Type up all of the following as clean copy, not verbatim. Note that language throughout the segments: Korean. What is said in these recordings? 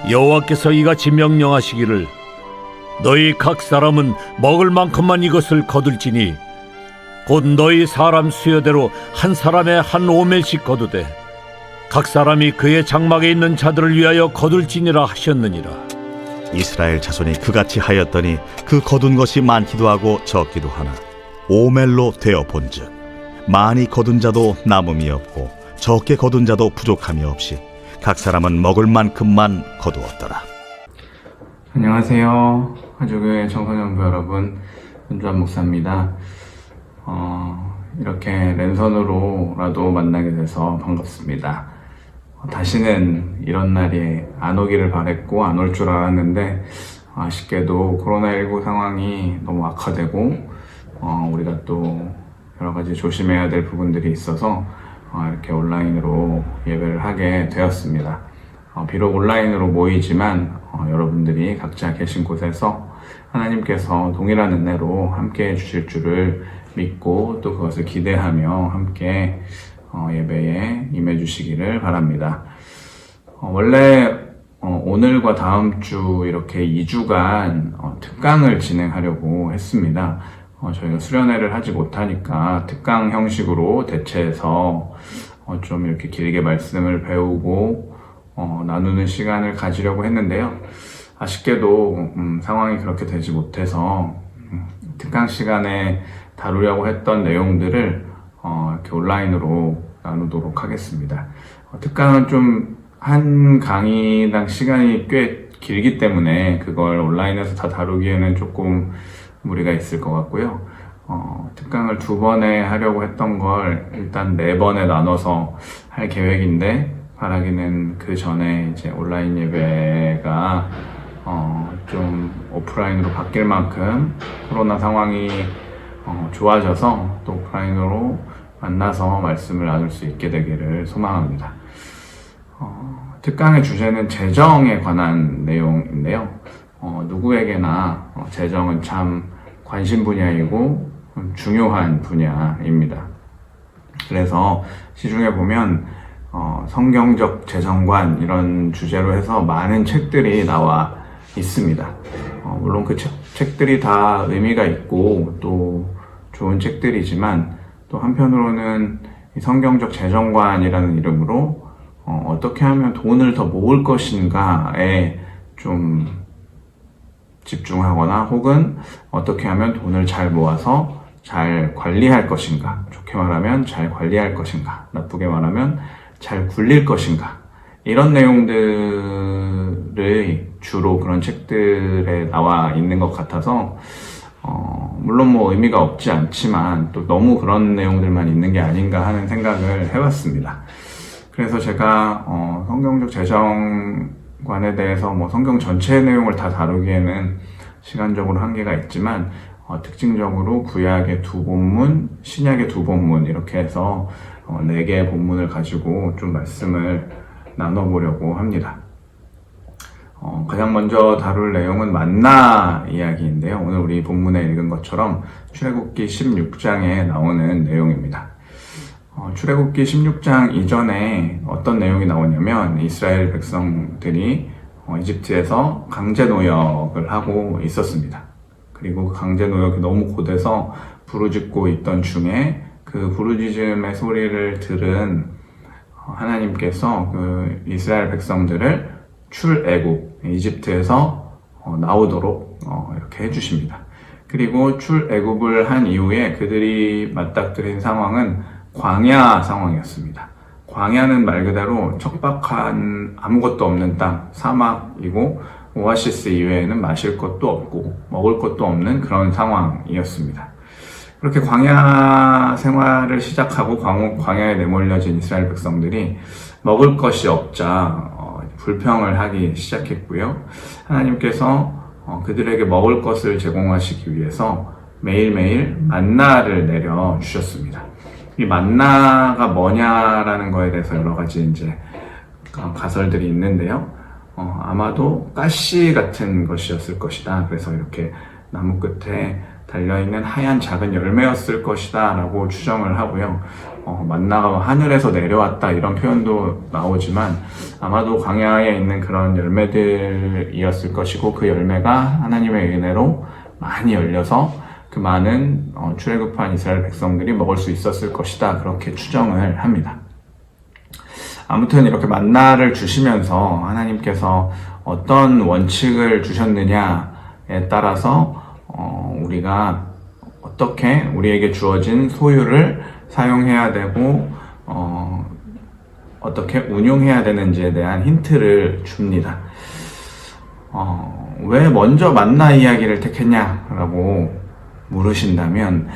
여호와께서 이같이 명령하시기를 너희 각 사람은 먹을 만큼만 이것을 거둘지니 곧 너희 사람 수여대로 한 사람에 한 오멜씩 거두되 각 사람이 그의 장막에 있는 자들을 위하여 거둘지니라 하셨느니라. 이스라엘 자손이 그같이 하였더니 그 거둔 것이 많기도 하고 적기도 하나 오멜로 되어 본즉 많이 거둔 자도 남음이 없고 적게 거둔 자도 부족함이 없이 각 사람은 먹을 만큼만 거두었더라. 안녕하세요. 화주교회 청소년부 여러분, 윤주환 목사입니다. 이렇게 랜선으로라도 만나게 돼서 반갑습니다. 다시는 이런 날이 안 오기를 바랬고 안 올 줄 알았는데 아쉽게도 코로나19 상황이 너무 악화되고 우리가 또 여러 가지 조심해야 될 부분들이 있어서 이렇게 온라인으로 예배를 하게 되었습니다. 비록 온라인으로 모이지만 여러분들이 각자 계신 곳에서 하나님께서 동일한 은혜로 함께 해주실 줄을 믿고 또 그것을 기대하며 함께 예배에 임해 주시기를 바랍니다. 원래 오늘과 다음 주 이렇게 2주간 특강을 진행하려고 했습니다. 저희가 수련회를 하지 못하니까 특강 형식으로 대체해서 좀 이렇게 길게 말씀을 배우고 나누는 시간을 가지려고 했는데요. 아쉽게도 상황이 그렇게 되지 못해서 특강 시간에 다루려고 했던 내용들을 이렇게 온라인으로 나누도록 하겠습니다. 특강은 좀 한 강의당 시간이 꽤 길기 때문에 그걸 온라인에서 다 다루기에는 조금 무리가 있을 것 같고요. 특강을 2번에 하려고 했던 걸 일단 4번에 나눠서 할 계획인데 바라기는 그 전에 이제 온라인 예배가 좀 오프라인으로 바뀔 만큼 코로나 상황이 좋아져서 또 오프라인으로 만나서 말씀을 나눌 수 있게 되기를 소망합니다. 특강의 주제는 재정에 관한 내용인데요. 누구에게나 재정은 참 관심 분야이고 중요한 분야입니다. 그래서 시중에 보면 성경적 재정관 이런 주제로 해서 많은 책들이 나와 있습니다. 물론 그 책들이 다 의미가 있고 또 좋은 책들이지만 또 한편으로는 이 성경적 재정관이라는 이름으로 어떻게 하면 돈을 더 모을 것인가에 좀 집중하거나 혹은 어떻게 하면 돈을 잘 모아서 잘 관리할 것인가, 좋게 말하면 잘 관리할 것인가, 나쁘게 말하면 잘 굴릴 것인가, 이런 내용들이 주로 그런 책들에 나와 있는 것 같아서 물론 뭐 의미가 없지 않지만 또 너무 그런 내용들만 있는 게 아닌가 하는 생각을 해봤습니다. 그래서 제가 성경적 재정관에 대해서 뭐 성경 전체의 내용을 다 다루기에는 시간적으로 한계가 있지만 특징적으로 구약의 2본문, 신약의 2본문 이렇게 해서 4개의 본문을 가지고 좀 말씀을 나눠보려고 합니다. 가장 먼저 다룰 내용은 만나 이야기인데요. 오늘 우리 본문에 읽은 것처럼 출애굽기 16장에 나오는 내용입니다. 출애굽기 16장 이전에 어떤 내용이 나오냐면 이스라엘 백성들이 이집트에서 강제 노역을 하고 있었습니다. 그리고 그 강제 노역이 너무 고돼서 부르짖고 있던 중에 그 부르짖음의 소리를 들은 하나님께서 그 이스라엘 백성들을 출애굽, 이집트에서 나오도록 이렇게 해주십니다. 그리고 출애굽을 한 이후에 그들이 맞닥뜨린 상황은 광야 상황이었습니다. 광야는 말 그대로 척박한 아무것도 없는 땅, 사막이고 오아시스 이외에는 마실 것도 없고 먹을 것도 없는 그런 상황이었습니다. 그렇게 광야 생활을 시작하고 광야에 내몰려진 이스라엘 백성들이 먹을 것이 없자 불평을 하기 시작했고요. 하나님께서 그들에게 먹을 것을 제공하시기 위해서 매일매일 만나를 내려주셨습니다. 이 만나가 뭐냐라는 거에 대해서 여러 가지 이제 가설들이 있는데요. 아마도 가시 같은 것이었을 것이다. 그래서 이렇게 나무 끝에 달려있는 하얀 작은 열매였을 것이다 라고 추정을 하고요. 만나가 하늘에서 내려왔다 이런 표현도 나오지만 아마도 광야에 있는 그런 열매들이었을 것이고, 그 열매가 하나님의 은혜로 많이 열려서 그 많은 출애굽한 이스라엘 백성들이 먹을 수 있었을 것이다, 그렇게 추정을 합니다. 아무튼 이렇게 만나를 주시면서 하나님께서 어떤 원칙을 주셨느냐에 따라서 우리가 어떻게 우리에게 주어진 소유를 사용해야 되고 어떻게 운용해야 되는지에 대한 힌트를 줍니다. 왜 먼저 만나 이야기를 택했냐라고 물으신다면,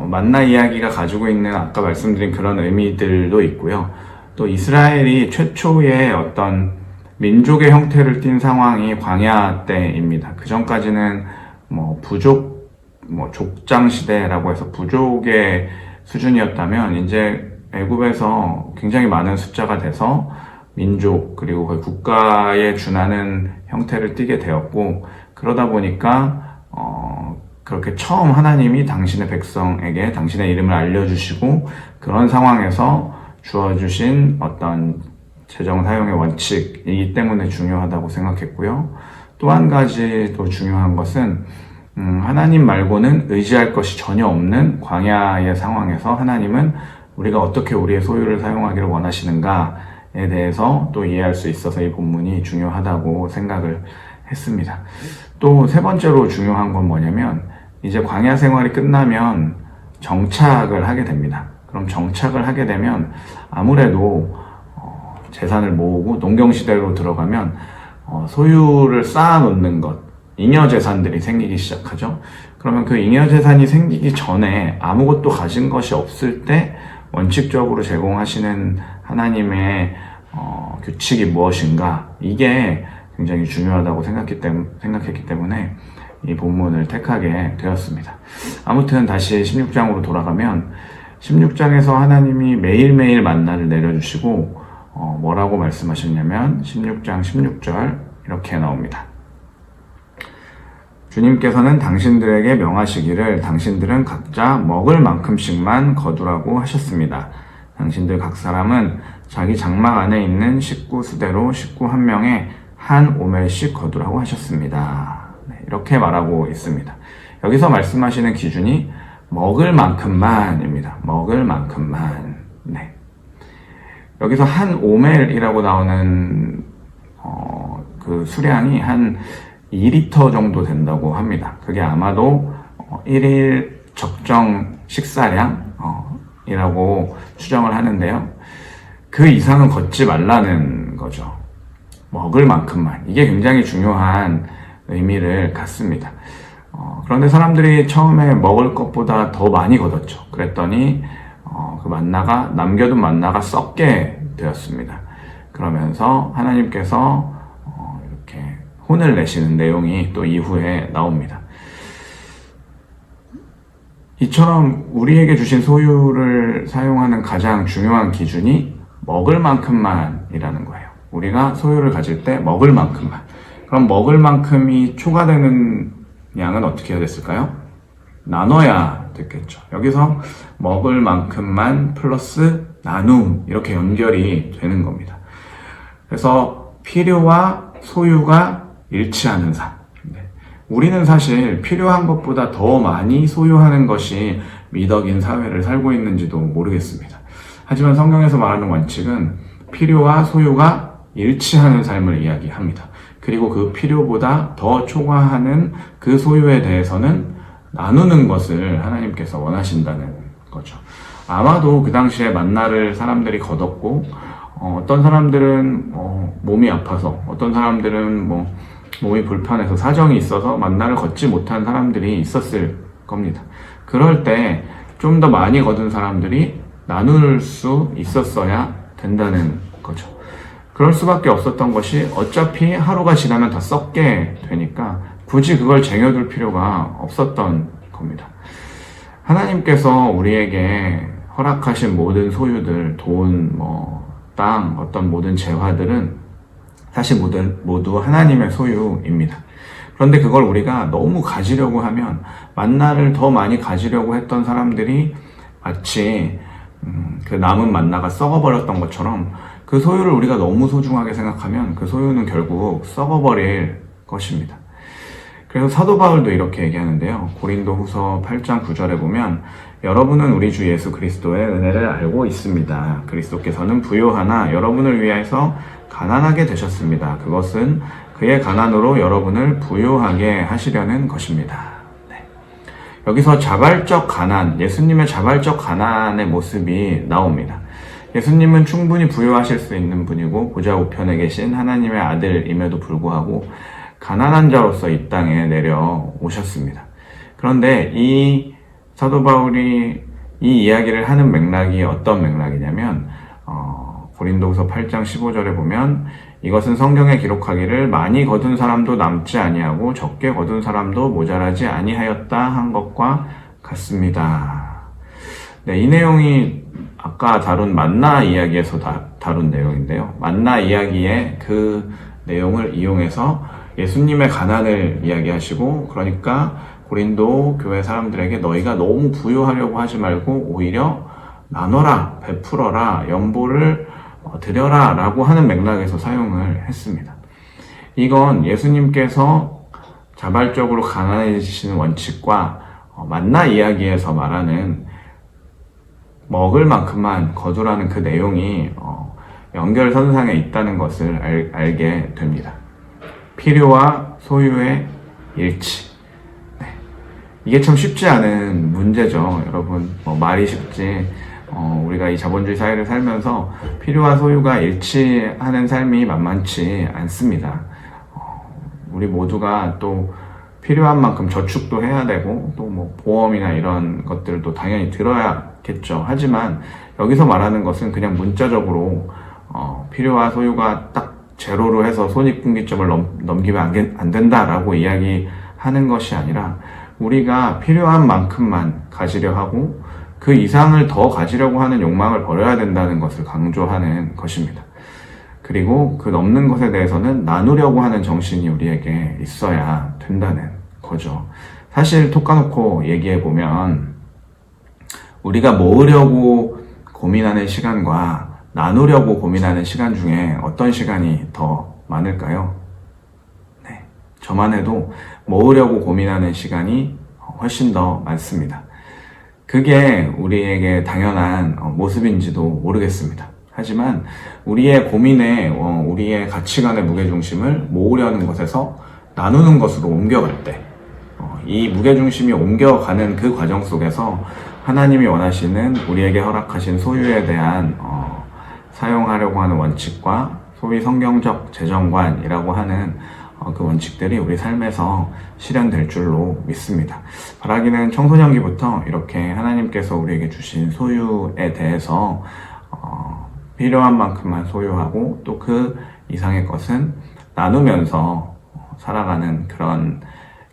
만나 이야기가 가지고 있는 아까 말씀드린 그런 의미들도 있고요. 또 이스라엘이 최초의 어떤 민족의 형태를 띈 상황이 광야 때입니다. 그 전까지는 족장 시대라고 해서 부족의 수준이었다면, 이제 애굽에서 굉장히 많은 숫자가 돼서 민족, 그리고 그 국가에 준하는 형태를 띠게 되었고, 그러다 보니까 그렇게 처음 하나님이 당신의 백성에게 당신의 이름을 알려주시고, 그런 상황에서 주어주신 어떤 재정 사용의 원칙이기 때문에 중요하다고 생각했고요. 또 한 가지 또 중요한 것은 하나님 말고는 의지할 것이 전혀 없는 광야의 상황에서 하나님은 우리가 어떻게 우리의 소유를 사용하기를 원하시는가에 대해서 또 이해할 수 있어서 이 본문이 중요하다고 생각을 했습니다. 또 세 번째로 중요한 건 뭐냐면, 이제 광야 생활이 끝나면 정착을 하게 됩니다. 그럼 정착을 하게 되면 아무래도 재산을 모으고 농경시대로 들어가면 소유를 쌓아놓는 것, 잉여재산들이 생기기 시작하죠. 그러면 그 잉여재산이 생기기 전에 아무것도 가진 것이 없을 때 원칙적으로 제공하시는 하나님의 규칙이 무엇인가, 이게 굉장히 중요하다고 생각했기 때문에 이 본문을 택하게 되었습니다. 아무튼 다시 16장으로 돌아가면, 16장에서 하나님이 매일매일 만나를 내려주시고 뭐라고 말씀하셨냐면 16장 16절 이렇게 나옵니다. 주님께서는 당신들에게 명하시기를 당신들은 각자 먹을 만큼씩만 거두라고 하셨습니다. 당신들 각 사람은 자기 장막 안에 있는 식구 수대로 식구 한 명에 한 오멜씩 거두라고 하셨습니다. 네, 이렇게 말하고 있습니다. 여기서 말씀하시는 기준이 먹을 만큼만입니다. 먹을 만큼만. 네. 여기서 한 오멜이라고 나오는 그 수량이 한 2리터 정도 된다고 합니다. 그게 아마도 1일 적정 식사량이라고 추정을 하는데요. 그 이상은 걷지 말라는 거죠. 먹을 만큼만. 이게 굉장히 중요한 의미를 갖습니다. 그런데 사람들이 처음에 먹을 것보다 더 많이 걷었죠. 그랬더니 그 만나가, 남겨둔 만나가 썩게 되었습니다. 그러면서 하나님께서 이렇게 혼을 내시는 내용이 또 이후에 나옵니다. 이처럼 우리에게 주신 소유를 사용하는 가장 중요한 기준이 먹을 만큼만이라는 거예요. 우리가 소유를 가질 때 먹을 만큼만. 그럼 먹을 만큼이 초과되는 양은 어떻게 해야 됐을까요? 나눠야 됐겠죠. 여기서 먹을 만큼만 플러스 나눔, 이렇게 연결이 되는 겁니다. 그래서 필요와 소유가 일치하는 삶. 우리는 사실 필요한 것보다 더 많이 소유하는 것이 미덕인 사회를 살고 있는지도 모르겠습니다. 하지만 성경에서 말하는 원칙은 필요와 소유가 일치하는 삶을 이야기합니다. 그리고 그 필요보다 더 초과하는 그 소유에 대해서는 나누는 것을 하나님께서 원하신다는 거죠. 아마도 그 당시에 만나를 사람들이 거뒀고, 어떤 사람들은 몸이 아파서, 어떤 사람들은 몸이 불편해서 사정이 있어서 만나를 걷지 못한 사람들이 있었을 겁니다. 그럴 때 좀 더 많이 거둔 사람들이 나눌 수 있었어야 된다는 거죠. 그럴 수밖에 없었던 것이, 어차피 하루가 지나면 다 썩게 되니까 굳이 그걸 쟁여둘 필요가 없었던 겁니다. 하나님께서 우리에게 허락하신 모든 소유들, 돈, 땅, 어떤 모든 재화들은 사실 모두 하나님의 소유입니다. 그런데 그걸 우리가 너무 가지려고 하면 만나를 더 많이 가지려고 했던 사람들이 마치 그 남은 만나가 썩어버렸던 것처럼 그 소유를 우리가 너무 소중하게 생각하면 그 소유는 결국 썩어버릴 것입니다. 그래서 사도 바울도 이렇게 얘기하는데요. 고린도 후서 8장 9절에 보면 여러분은 우리 주 예수 그리스도의 은혜를 알고 있습니다. 그리스도께서는 부요하나 여러분을 위해서 가난하게 되셨습니다. 그것은 그의 가난으로 여러분을 부요하게 하시려는 것입니다. 네. 여기서 자발적 가난, 예수님의 자발적 가난의 모습이 나옵니다. 예수님은 충분히 부요하실 수 있는 분이고 보좌 우편에 계신 하나님의 아들임에도 불구하고 가난한 자로서 이 땅에 내려오셨습니다. 그런데 이 사도 바울이 이 이야기를 하는 맥락이 어떤 맥락이냐면 고린도후서 8장 15절에 보면 이것은 성경에 기록하기를 많이 거둔 사람도 남지 아니하고 적게 거둔 사람도 모자라지 아니하였다 한 것과 같습니다. 네, 이 내용이 아까 다룬 만나 이야기에서 다룬 내용인데요. 만나 이야기의 그 내용을 이용해서 예수님의 가난을 이야기하시고, 그러니까 고린도 교회 사람들에게 너희가 너무 부유하려고 하지 말고 오히려 나눠라, 베풀어라, 연보를 드려라 라고 하는 맥락에서 사용을 했습니다. 이건 예수님께서 자발적으로 가난해지시는 원칙과 만나 이야기에서 말하는 먹을 만큼만 거두라는 그 내용이 연결선상에 있다는 것을 알게 됩니다. 필요와 소유의 일치. 네. 이게 참 쉽지 않은 문제죠. 여러분, 말이 쉽지. 우리가 이 자본주의 사회를 살면서 필요와 소유가 일치하는 삶이 만만치 않습니다. 우리 모두가 또 필요한 만큼 저축도 해야 되고, 또 뭐 보험이나 이런 것들도 당연히 들어야겠죠. 하지만 여기서 말하는 것은 그냥 문자적으로 필요와 소유가 딱 제로로 해서 손익분기점을 넘기면 안 된다라고 이야기하는 것이 아니라 우리가 필요한 만큼만 가지려 하고 그 이상을 더 가지려고 하는 욕망을 버려야 된다는 것을 강조하는 것입니다. 그리고 그 넘는 것에 대해서는 나누려고 하는 정신이 우리에게 있어야 된다는 거죠. 사실 톡 까놓고 얘기해보면 우리가 모으려고 고민하는 시간과 나누려고 고민하는 시간 중에 어떤 시간이 더 많을까요? 네, 저만 해도 모으려고 고민하는 시간이 훨씬 더 많습니다. 그게 우리에게 당연한 모습인지도 모르겠습니다. 하지만 우리의 고민에 우리의 가치관의 무게중심을 모으려는 것에서 나누는 것으로 옮겨갈 때 이 무게중심이 옮겨가는 그 과정 속에서 하나님이 원하시는 우리에게 허락하신 소유에 대한 사용하려고 하는 원칙과 소위 성경적 재정관이라고 하는 그 원칙들이 우리 삶에서 실현될 줄로 믿습니다. 바라기는 청소년기부터 이렇게 하나님께서 우리에게 주신 소유에 대해서 필요한 만큼만 소유하고 또 그 이상의 것은 나누면서 살아가는 그런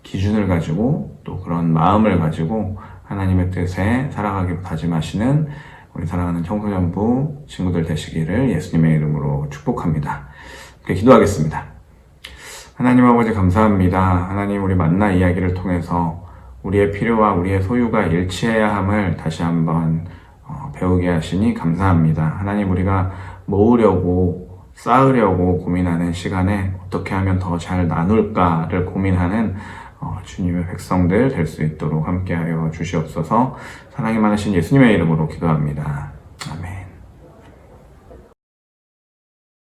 기준을 가지고 또 그런 마음을 가지고 하나님의 뜻에 살아가기로 다짐하시는 우리 사랑하는 청소년부 친구들 되시기를 예수님의 이름으로 축복합니다. 이렇게 기도하겠습니다. 하나님 아버지 감사합니다. 하나님 우리 만나 이야기를 통해서 우리의 필요와 우리의 소유가 일치해야 함을 다시 한번 배우게 하시니 감사합니다. 하나님 우리가 모으려고 쌓으려고 고민하는 시간에 어떻게 하면 더 잘 나눌까를 고민하는 주님의 백성들 될 수 있도록 함께하여 주시옵소서. 사랑이 많으신 예수님의 이름으로 기도합니다. 아멘.